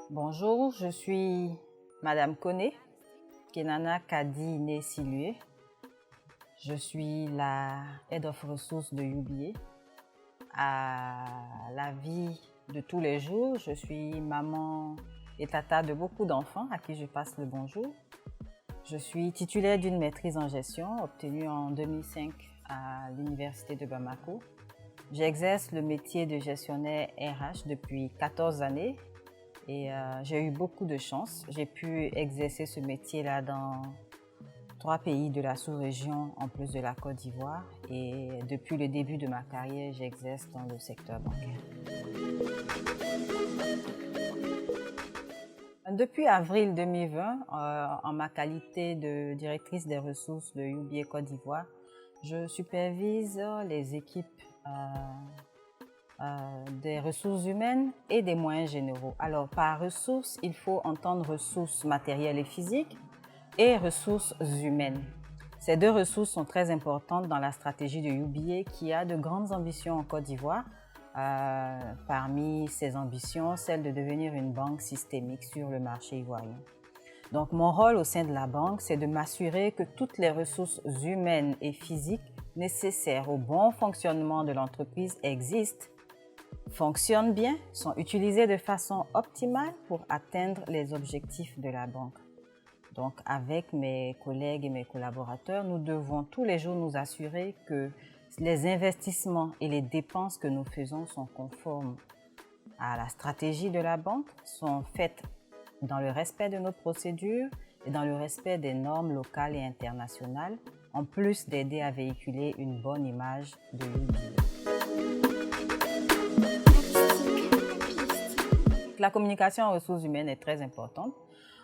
Bonjour, je suis Madame Koné, Kenana Kadi Ine Silue. Je suis la Head of Ressources de UBA. À la vie de tous les jours, je suis maman et tata de beaucoup d'enfants à qui je passe le bonjour. Je suis titulaire d'une maîtrise en gestion obtenue en 2005 à l'Université de Bamako. J'exerce le métier de gestionnaire RH depuis 14 années et j'ai eu beaucoup de chance. J'ai pu exercer ce métier-là dans 3 pays de la sous-région en plus de la Côte d'Ivoire et depuis le début de ma carrière, j'exerce dans le secteur bancaire. Depuis avril 2020, en ma qualité de directrice des ressources de UBA Côte d'Ivoire, je supervise les équipes des ressources humaines et des moyens généraux. Alors, par ressources, il faut entendre ressources matérielles et physiques et ressources humaines. Ces 2 ressources sont très importantes dans la stratégie de UBA qui a de grandes ambitions en Côte d'Ivoire. Parmi ces ambitions, celle de devenir une banque systémique sur le marché ivoirien. Donc, mon rôle au sein de la banque, c'est de m'assurer que toutes les ressources humaines et physiques nécessaires au bon fonctionnement de l'entreprise existent, fonctionnent bien, sont utilisées de façon optimale pour atteindre les objectifs de la banque. Donc, avec mes collègues et mes collaborateurs, nous devons tous les jours nous assurer que les investissements et les dépenses que nous faisons sont conformes à la stratégie de la banque, sont faites dans le respect de nos procédures et dans le respect des normes locales et internationales, en plus d'aider à véhiculer une bonne image de UBA. La communication en ressources humaines est très importante.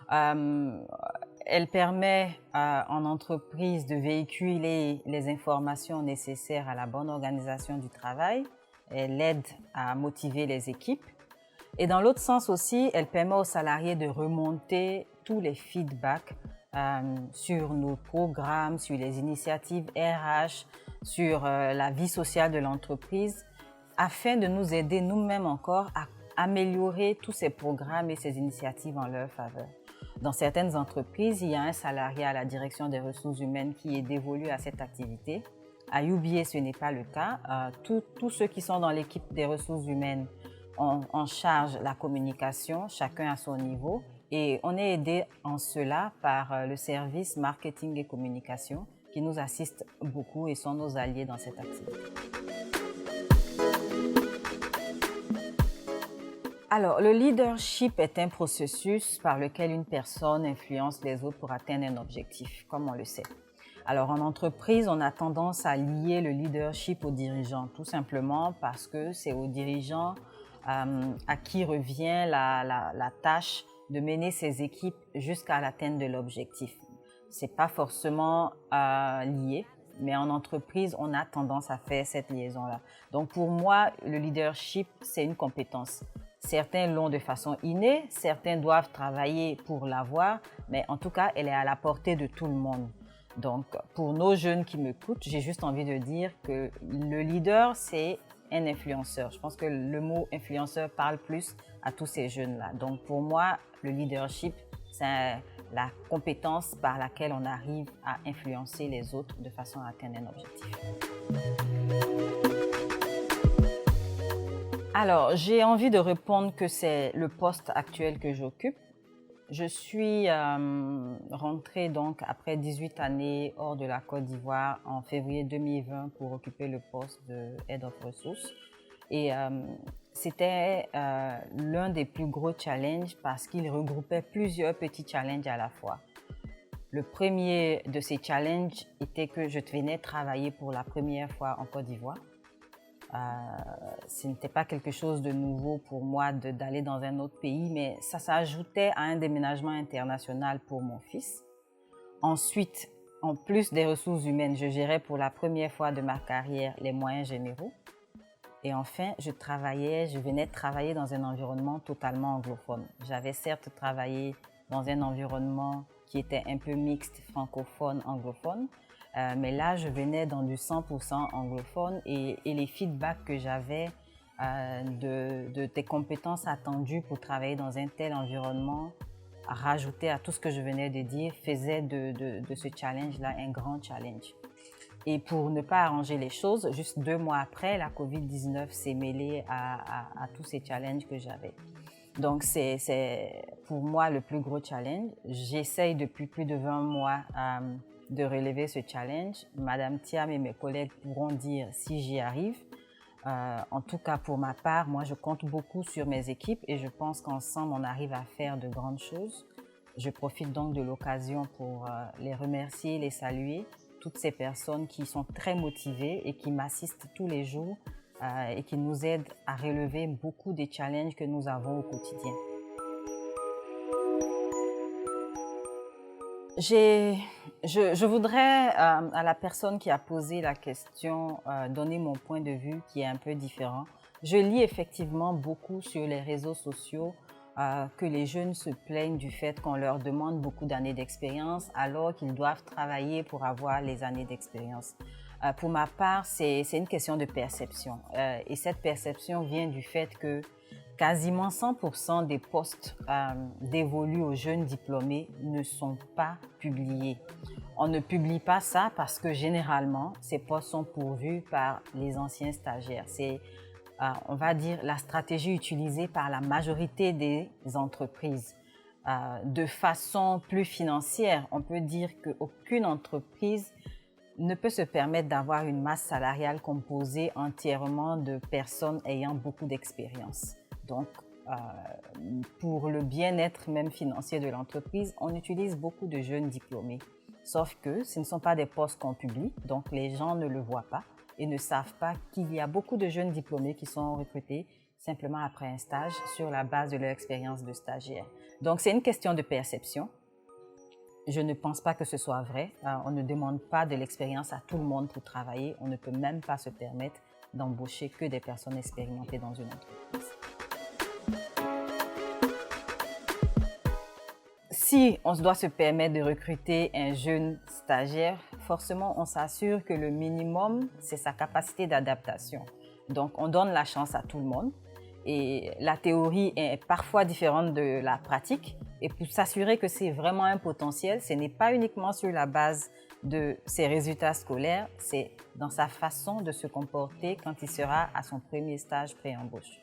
Elle permet en entreprise de véhiculer les informations nécessaires à la bonne organisation du travail. Elle aide à motiver les équipes. Et dans l'autre sens aussi, elle permet aux salariés de remonter tous les feedbacks sur nos programmes, sur les initiatives RH, sur la vie sociale de l'entreprise, afin de nous aider nous-mêmes encore à améliorer tous ces programmes et ces initiatives en leur faveur. Dans certaines entreprises, il y a un salarié à la direction des ressources humaines qui est dévolu à cette activité. À UBA, ce n'est pas le cas. Tous ceux qui sont dans l'équipe des ressources humaines ont en charge la communication, chacun à son niveau. Et on est aidé en cela par le service marketing et communication qui nous assiste beaucoup et sont nos alliés dans cette activité. Alors, le leadership est un processus par lequel une personne influence les autres pour atteindre un objectif, comme on le sait. Alors, en entreprise, on a tendance à lier le leadership aux dirigeants, tout simplement parce que c'est aux dirigeants à qui revient la tâche de mener ses équipes jusqu'à l'atteinte de l'objectif. C'est pas forcément lié, mais en entreprise, on a tendance à faire cette liaison-là. Donc, pour moi, le leadership, c'est une compétence. Certains l'ont de façon innée, certains doivent travailler pour l'avoir, mais en tout cas, elle est à la portée de tout le monde. Donc, pour nos jeunes qui m'écoutent, j'ai juste envie de dire que le leader, c'est un influenceur. Je pense que le mot influenceur parle plus à tous ces jeunes-là. Donc, pour moi, le leadership, c'est la compétence par laquelle on arrive à influencer les autres de façon à atteindre un objectif. Alors, j'ai envie de répondre que c'est le poste actuel que j'occupe. Je suis rentrée donc après 18 années hors de la Côte d'Ivoire en février 2020 pour occuper le poste de Head of Ressources. Et c'était l'un des plus gros challenges parce qu'il regroupait plusieurs petits challenges à la fois. Le premier de ces challenges était que je venais travailler pour la première fois en Côte d'Ivoire. Ce n'était pas quelque chose de nouveau pour moi d'aller dans un autre pays, mais ça s'ajoutait à un déménagement international pour mon fils. Ensuite, en plus des ressources humaines, je gérais pour la première fois de ma carrière les moyens généraux. Et enfin, je venais de travailler dans un environnement totalement anglophone. J'avais certes travaillé dans un environnement qui était un peu mixte, francophone-anglophone, mais là, je venais dans du 100% anglophone et les feedbacks que j'avais de tes compétences attendues pour travailler dans un tel environnement, rajouté à tout ce que je venais de dire, faisait de ce challenge-là un grand challenge. Et pour ne pas arranger les choses, juste 2 mois après, la COVID-19 s'est mêlée à tous ces challenges que j'avais. Donc, c'est pour moi le plus gros challenge. J'essaye depuis plus de 20 mois de relever ce challenge. Madame Thiam et mes collègues pourront dire si j'y arrive. En tout cas, pour ma part, moi, je compte beaucoup sur mes équipes et je pense qu'ensemble, on arrive à faire de grandes choses. Je profite donc de l'occasion pour les remercier, les saluer, toutes ces personnes qui sont très motivées et qui m'assistent tous les jours et qui nous aident à relever beaucoup des challenges que nous avons au quotidien. Je voudrais à la personne qui a posé la question donner mon point de vue qui est un peu différent. Je lis effectivement beaucoup sur les réseaux sociaux que les jeunes se plaignent du fait qu'on leur demande beaucoup d'années d'expérience alors qu'ils doivent travailler pour avoir les années d'expérience. Pour ma part, c'est une question de perception et cette perception vient du fait que quasiment 100% des postes dévolus aux jeunes diplômés ne sont pas publiés. On ne publie pas ça parce que généralement, ces postes sont pourvus par les anciens stagiaires. C'est, on va dire, la stratégie utilisée par la majorité des entreprises. De façon plus financière, on peut dire qu'aucune entreprise ne peut se permettre d'avoir une masse salariale composée entièrement de personnes ayant beaucoup d'expérience. Donc, pour le bien-être même financier de l'entreprise, on utilise beaucoup de jeunes diplômés. Sauf que ce ne sont pas des postes qu'on publie, donc les gens ne le voient pas et ne savent pas qu'il y a beaucoup de jeunes diplômés qui sont recrutés simplement après un stage sur la base de leur expérience de stagiaire. Donc, c'est une question de perception. Je ne pense pas que ce soit vrai. On ne demande pas de l'expérience à tout le monde pour travailler. On ne peut même pas se permettre d'embaucher que des personnes expérimentées dans une entreprise. Si on doit se permettre de recruter un jeune stagiaire, forcément, on s'assure que le minimum, c'est sa capacité d'adaptation. Donc, on donne la chance à tout le monde. Et la théorie est parfois différente de la pratique. Et pour s'assurer que c'est vraiment un potentiel, ce n'est pas uniquement sur la base de ses résultats scolaires, c'est dans sa façon de se comporter quand il sera à son premier stage pré-embauche.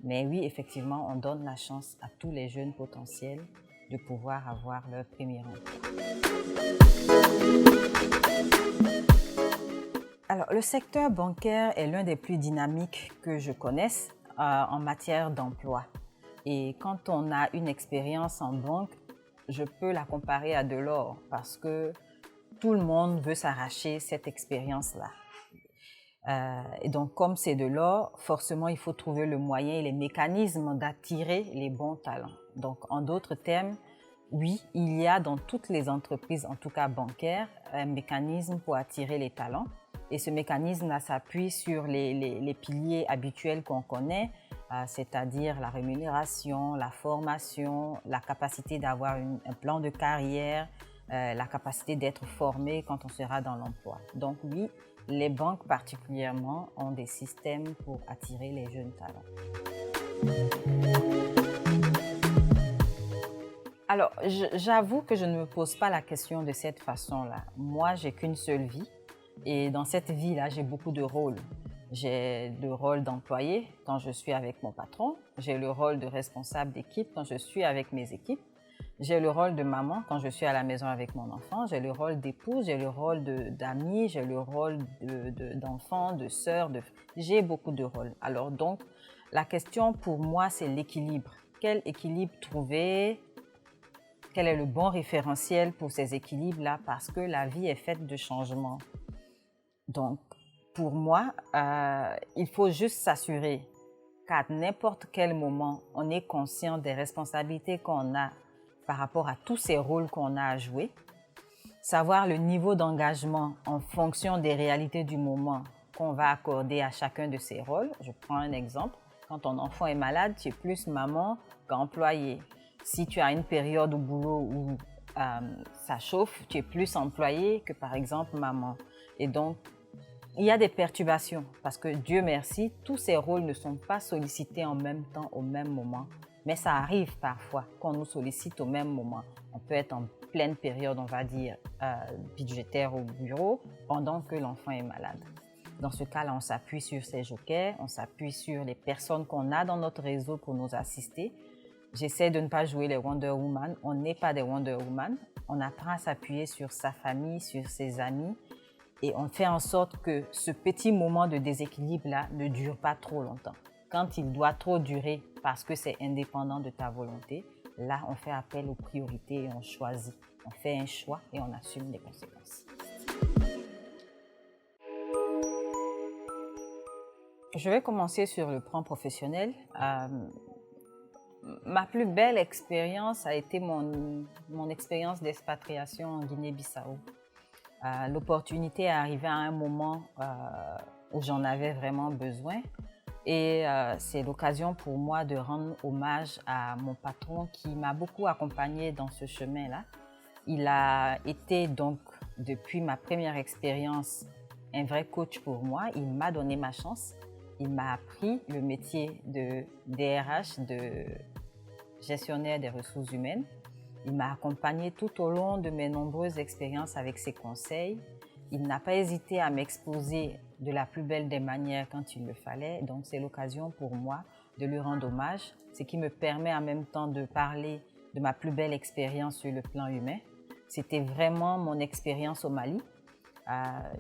Mais oui, effectivement, on donne la chance à tous les jeunes potentiels de pouvoir avoir leur premier emploi. Alors, le secteur bancaire est l'un des plus dynamiques que je connaisse en matière d'emploi. Et quand on a une expérience en banque, je peux la comparer à de l'or parce que tout le monde veut s'arracher cette expérience-là. Et donc, comme c'est de l'or, forcément, il faut trouver le moyen et les mécanismes d'attirer les bons talents. Donc, en d'autres termes, oui, il y a dans toutes les entreprises, en tout cas bancaires, un mécanisme pour attirer les talents. Et ce mécanisme-là s'appuie sur les piliers habituels qu'on connaît, c'est-à-dire la rémunération, la formation, la capacité d'avoir un plan de carrière, la capacité d'être formé quand on sera dans l'emploi. Donc oui, les banques particulièrement ont des systèmes pour attirer les jeunes talents. Alors, j'avoue que je ne me pose pas la question de cette façon-là. Moi, j'ai qu'une seule vie et dans cette vie-là, j'ai beaucoup de rôles. J'ai le rôle d'employé quand je suis avec mon patron, j'ai le rôle de responsable d'équipe quand je suis avec mes équipes, j'ai le rôle de maman quand je suis à la maison avec mon enfant, j'ai le rôle d'épouse, j'ai le rôle d'amie, j'ai le rôle d'enfant, de sœur, j'ai beaucoup de rôles. Alors donc, la question pour moi, c'est l'équilibre. Quel équilibre trouver? Quel est le bon référentiel pour ces équilibres-là? Parce que la vie est faite de changements. Donc, pour moi, il faut juste s'assurer qu'à n'importe quel moment, on est conscient des responsabilités qu'on a par rapport à tous ces rôles qu'on a à jouer, savoir le niveau d'engagement en fonction des réalités du moment qu'on va accorder à chacun de ces rôles. Je prends un exemple. Quand ton enfant est malade, tu es plus maman qu'employé. Si tu as une période au boulot où ça chauffe, tu es plus employé que par exemple maman. Et donc, Il y a des perturbations parce que Dieu merci, tous ces rôles ne sont pas sollicités en même temps, au même moment. Mais ça arrive parfois qu'on nous sollicite au même moment. On peut être en pleine période, on va dire, budgétaire au bureau pendant que l'enfant est malade. Dans ce cas-là, on s'appuie sur ces jokers, on s'appuie sur les personnes qu'on a dans notre réseau pour nous assister. J'essaie de ne pas jouer les Wonder Woman. On n'est pas des Wonder Woman. On apprend à s'appuyer sur sa famille, sur ses amis. Et on fait en sorte que ce petit moment de déséquilibre-là ne dure pas trop longtemps. Quand il doit trop durer parce que c'est indépendant de ta volonté, là, on fait appel aux priorités et on choisit. On fait un choix et on assume les conséquences. Je vais commencer sur le plan professionnel. Ma plus belle expérience a été mon expérience d'expatriation en Guinée-Bissau. L'opportunité est arrivée à un moment où j'en avais vraiment besoin et c'est l'occasion pour moi de rendre hommage à mon patron qui m'a beaucoup accompagnée dans ce chemin-là. Il a été donc, depuis ma première expérience, un vrai coach pour moi. Il m'a donné ma chance. Il m'a appris le métier de DRH, de gestionnaire des ressources humaines. Il m'a accompagnée tout au long de mes nombreuses expériences avec ses conseils. Il n'a pas hésité à m'exposer de la plus belle des manières quand il le fallait. Donc, c'est l'occasion pour moi de lui rendre hommage, ce qui me permet en même temps de parler de ma plus belle expérience sur le plan humain. C'était vraiment mon expérience au Mali.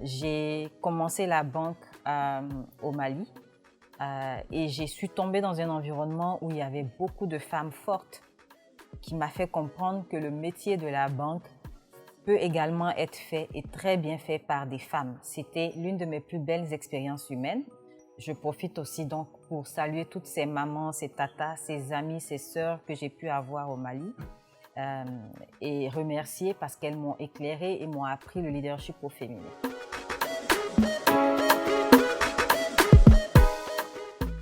J'ai commencé la banque au Mali et j'ai su tomber dans un environnement où il y avait beaucoup de femmes fortes, qui m'a fait comprendre que le métier de la banque peut également être fait et très bien fait par des femmes. C'était l'une de mes plus belles expériences humaines. Je profite aussi donc pour saluer toutes ces mamans, ces tatas, ces amies, ces sœurs que j'ai pu avoir au Mali et remercier parce qu'elles m'ont éclairée et m'ont appris le leadership au féminin.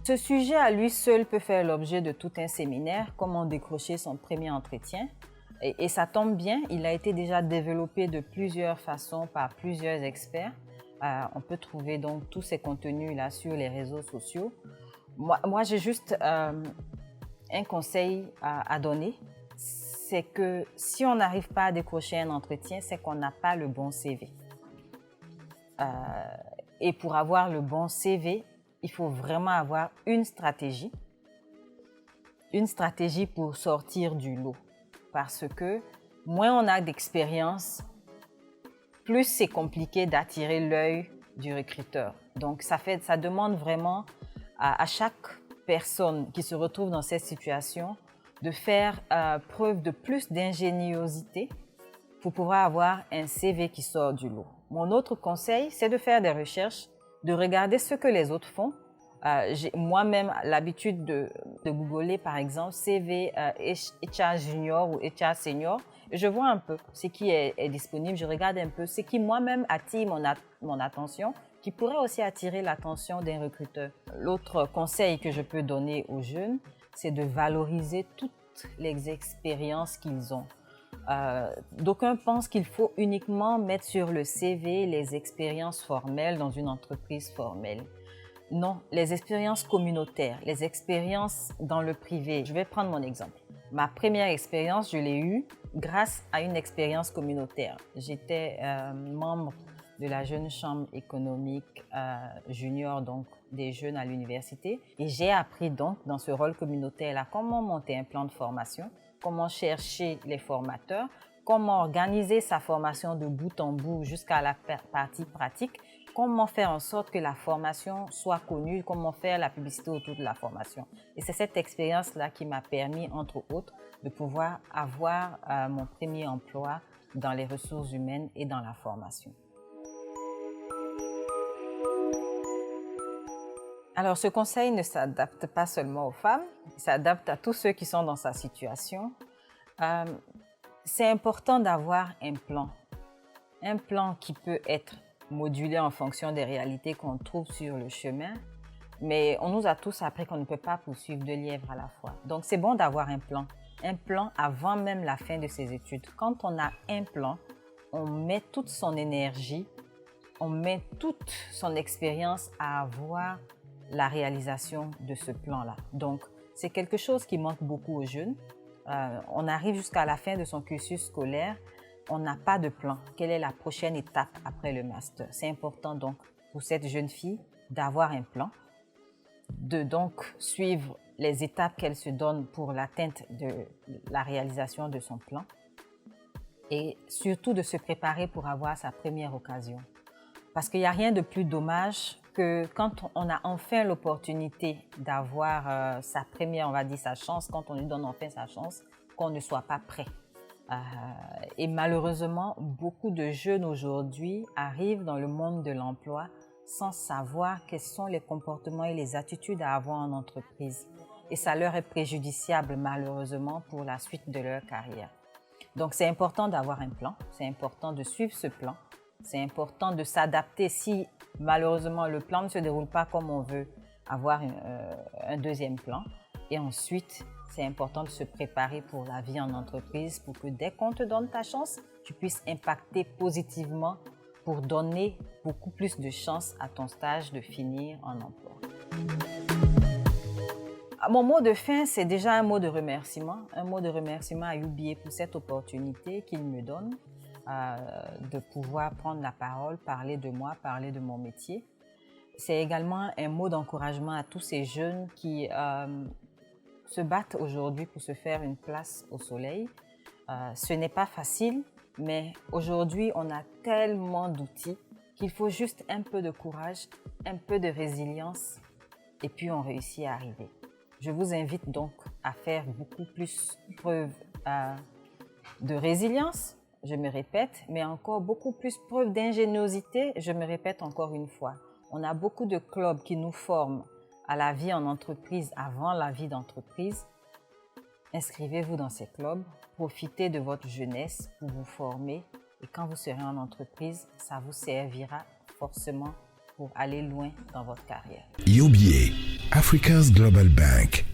Ce sujet à lui seul peut faire l'objet de tout un séminaire, comment décrocher son premier entretien. Et ça tombe bien, il a été déjà développé de plusieurs façons par plusieurs experts. On peut trouver donc tous ces contenus-là sur les réseaux sociaux. Moi j'ai juste un conseil à donner, c'est que si on n'arrive pas à décrocher un entretien, c'est qu'on n'a pas le bon CV. Et pour avoir le bon CV, il faut vraiment avoir une stratégie pour sortir du lot. Parce que moins on a d'expérience, plus c'est compliqué d'attirer l'œil du recruteur. Donc ça demande vraiment à chaque personne qui se retrouve dans cette situation de faire preuve de plus d'ingéniosité pour pouvoir avoir un CV qui sort du lot. Mon autre conseil, c'est de faire des recherches, de regarder ce que les autres font. J'ai moi-même l'habitude de googler, par exemple, CV HR junior ou HR senior. Je vois un peu ce qui est disponible, je regarde un peu ce qui moi-même attire mon attention, qui pourrait aussi attirer l'attention d'un recruteur. L'autre conseil que je peux donner aux jeunes, c'est de valoriser toutes les expériences qu'ils ont. D'aucuns pensent qu'il faut uniquement mettre sur le CV les expériences formelles dans une entreprise formelle. Non, les expériences communautaires, les expériences dans le privé. Je vais prendre mon exemple. Ma première expérience, je l'ai eue grâce à une expérience communautaire. J'étais membre de la jeune chambre économique junior, donc des jeunes à l'université. Et j'ai appris donc dans ce rôle communautaire-là comment monter un plan de formation, comment chercher les formateurs, comment organiser sa formation de bout en bout jusqu'à la partie pratique, comment faire en sorte que la formation soit connue, comment faire la publicité autour de la formation. Et c'est cette expérience-là qui m'a permis, entre autres, de pouvoir avoir mon premier emploi dans les ressources humaines et dans la formation. Alors, ce conseil ne s'adapte pas seulement aux femmes, il s'adapte à tous ceux qui sont dans sa situation. C'est important d'avoir un plan qui peut être modulé en fonction des réalités qu'on trouve sur le chemin, mais on nous a tous appris qu'on ne peut pas poursuivre deux lièvres à la fois. Donc, c'est bon d'avoir un plan avant même la fin de ses études. Quand on a un plan, on met toute son énergie on met toute son expérience à avoir la réalisation de ce plan-là. Donc, c'est quelque chose qui manque beaucoup aux jeunes. On arrive jusqu'à la fin de son cursus scolaire, on n'a pas de plan. Quelle est la prochaine étape après le master? C'est important donc pour cette jeune fille d'avoir un plan, de donc suivre les étapes qu'elle se donne pour l'atteinte de la réalisation de son plan et surtout de se préparer pour avoir sa première occasion. Parce qu'il n'y a rien de plus dommage que quand on a enfin l'opportunité d'avoir sa première, on va dire sa chance, quand on lui donne enfin sa chance, qu'on ne soit pas prêt. Et malheureusement, beaucoup de jeunes aujourd'hui arrivent dans le monde de l'emploi sans savoir quels sont les comportements et les attitudes à avoir en entreprise. Et ça leur est préjudiciable malheureusement pour la suite de leur carrière. Donc c'est important d'avoir un plan, c'est important de suivre ce plan, c'est important de s'adapter si malheureusement le plan ne se déroule pas comme on veut, avoir un deuxième plan. Et ensuite, c'est important de se préparer pour la vie en entreprise pour que dès qu'on te donne ta chance, tu puisses impacter positivement pour donner beaucoup plus de chances à ton stage de finir en emploi. Mon mot de fin, c'est déjà un mot de remerciement à UBA pour cette opportunité qu'il me donne de pouvoir prendre la parole, parler de moi, parler de mon métier. C'est également un mot d'encouragement à tous ces jeunes qui se battent aujourd'hui pour se faire une place au soleil. Ce n'est pas facile, mais aujourd'hui, on a tellement d'outils qu'il faut juste un peu de courage, un peu de résilience, et puis on réussit à arriver. Je vous invite donc à faire beaucoup plus preuve de résilience, je me répète, mais encore beaucoup plus preuve d'ingéniosité, je me répète encore une fois. On a beaucoup de clubs qui nous forment à la vie en entreprise avant la vie d'entreprise. Inscrivez-vous dans ces clubs, profitez de votre jeunesse pour vous former et quand vous serez en entreprise, ça vous servira forcément pour aller loin dans votre carrière. UBA, Africa's Global Bank.